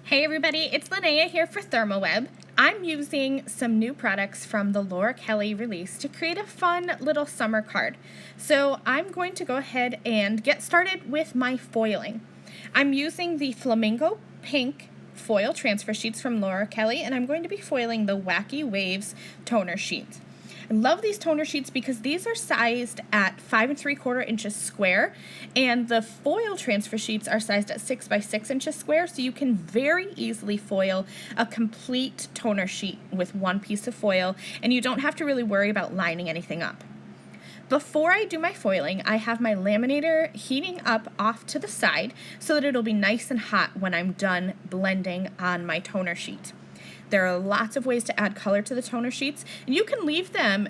Hey everybody, it's Lynnea here for ThermOWeb. I'm using some new products from the Laura Kelly release to create a fun little summer card. So I'm going to go ahead and get started with my foiling. I'm using the Flamingo Pink foil transfer sheets from Laura Kelly, and I'm going to be foiling the Wacky Waves toner sheet. I love these toner sheets because these are sized at 5 3/4 inches square, and the foil transfer sheets are sized at 6 by 6 inches square, so you can very easily foil a complete toner sheet with one piece of foil, and you don't have to really worry about lining anything up. Before I do my foiling, I have my laminator heating up off to the side so that it'll be nice and hot when I'm done blending on my toner sheet. There are lots of ways to add color to the toner sheets, and you can leave them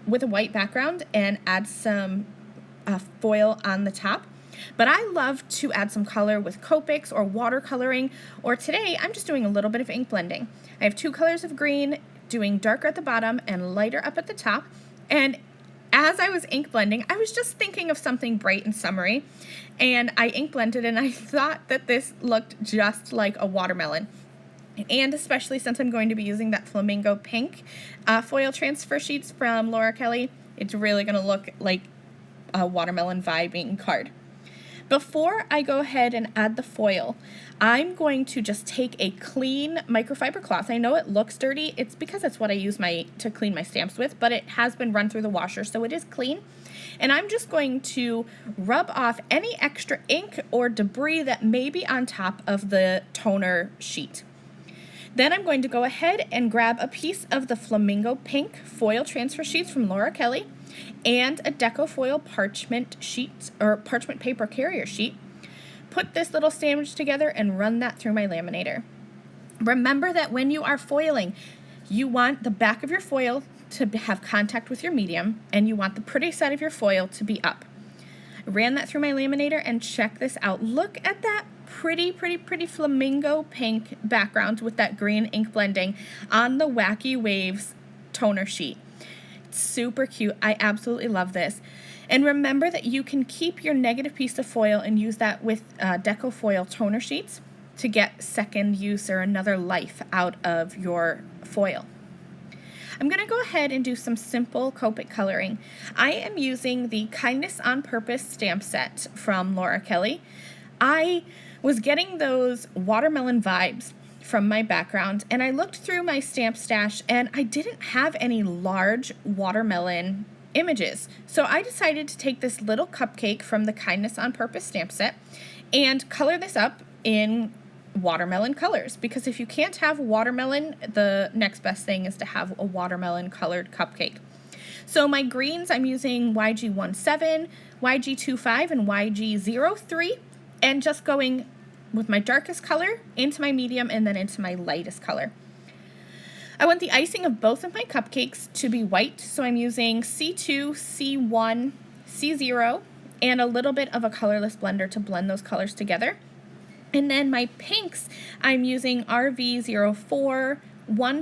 with a white background and add some foil on the top. But I love to add some color with Copics or watercoloring, or today I'm just doing a little bit of ink blending. I have two colors of green, doing darker at the bottom and lighter up at the top, and as I was ink blending, I was just thinking of something bright and summery, and I ink blended and I thought that this looked just like a watermelon. And especially since I'm going to be using that Flamingo Pink foil transfer sheets from Laura Kelly, it's really going to look like a watermelon vibing card. Before I go ahead and add the foil, I'm going to just take a clean microfiber cloth. I know it looks dirty. It's because that's what I use to clean my stamps with, but it has been run through the washer, so it is clean. And I'm just going to rub off any extra ink or debris that may be on top of the toner sheet. Then I'm going to go ahead and grab a piece of the Flamingo Pink foil transfer sheets from Laura Kelly and a deco foil parchment sheet or parchment paper carrier sheet. Put this little sandwich together and run that through my laminator. Remember that when you are foiling, you want the back of your foil to have contact with your medium, and you want the pretty side of your foil to be up. I ran that through my laminator, and check this out. Look at that pretty flamingo pink background with that green ink blending on the Wacky Waves toner sheet. It's super cute. I absolutely love this. And remember that you can keep your negative piece of foil and use that with deco foil toner sheets to get second use or another life out of your foil. I'm going to go ahead and do some simple Copic coloring. I am using the Kindness on Purpose stamp set from Laura Kelly. I was getting those watermelon vibes from my background, and I looked through my stamp stash and I didn't have any large watermelon images. So I decided to take this little cupcake from the Kindness on Purpose stamp set and color this up in watermelon colors, because if you can't have watermelon, the next best thing is to have a watermelon colored cupcake. So my greens, I'm using YG17, YG25, and YG03, and just going with my darkest color into my medium and then into my lightest color. I want the icing of both of my cupcakes to be white, so I'm using C2, C1, C0, and a little bit of a colorless blender to blend those colors together. And then my pinks, I'm using RV04,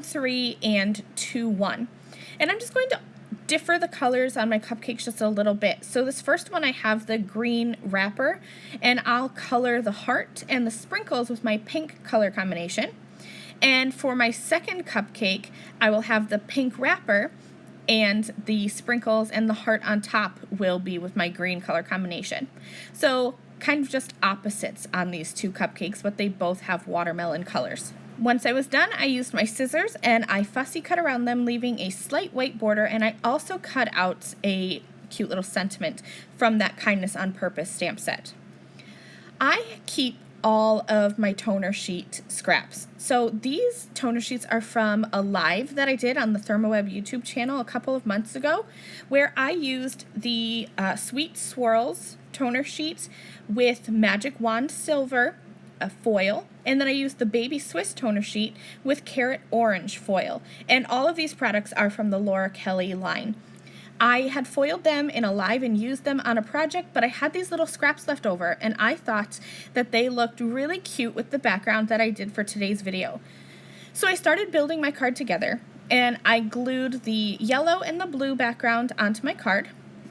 13, and 21. And I'm just going to differ the colors on my cupcakes just a little bit. So this first one, I have the green wrapper, and I'll color the heart and the sprinkles with my pink color combination. And for my second cupcake, I will have the pink wrapper, and the sprinkles and the heart on top will be with my green color combination. So kind of just opposites on these two cupcakes, but they both have watermelon colors. Once I was done, I used my scissors and I fussy cut around them, leaving a slight white border, and I also cut out a cute little sentiment from that Kindness on Purpose stamp set. I keep all of my toner sheet scraps. So these toner sheets are from a live that I did on the ThermOWeb YouTube channel a couple of months ago, where I used the Sweet Swirls toner sheets with Magic Wand Silver foil, and then I used the Baby Swiss toner sheet with Carrot Orange foil, and all of these products are from the Laura Kelly line. I had foiled them in a live and used them on a project, but I had these little scraps left over, and I thought that they looked really cute with the background that I did for today's video. So I started building my card together, and I glued the yellow and the blue background onto my card.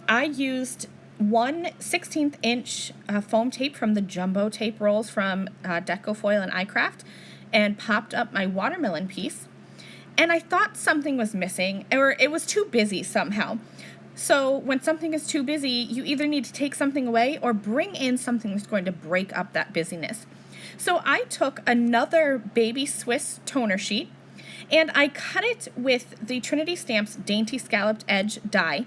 I used 1/16 inch foam tape from the jumbo tape rolls from Deco Foil and iCraft, and popped up my watermelon piece. And I thought something was missing, or it was too busy somehow. So when something is too busy, you either need to take something away or bring in something that's going to break up that busyness. So I took another baby Swiss toner sheet and I cut it with the Trinity Stamps Dainty Scalloped Edge die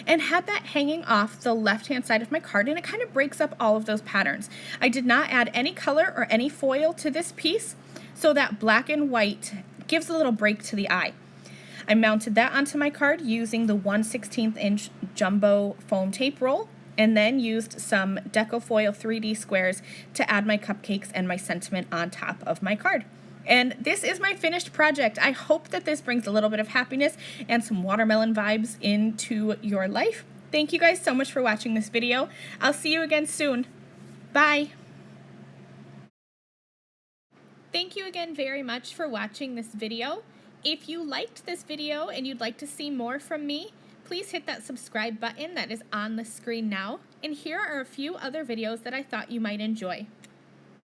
and had that hanging off the left-hand side of my card, and it kind of breaks up all of those patterns. I did not add any color or any foil to this piece, so that black and white gives a little break to the eye. I mounted that onto my card using the 1/16 inch jumbo foam tape roll, and then used some Deco Foil 3D squares to add my cupcakes and my sentiment on top of my card. And this is my finished project. I hope that this brings a little bit of happiness and some watermelon vibes into your life. Thank you guys so much for watching this video. I'll see you again soon. Bye. Thank you again very much for watching this video. If you liked this video and you'd like to see more from me, please hit that subscribe button that is on the screen now. And here are a few other videos that I thought you might enjoy.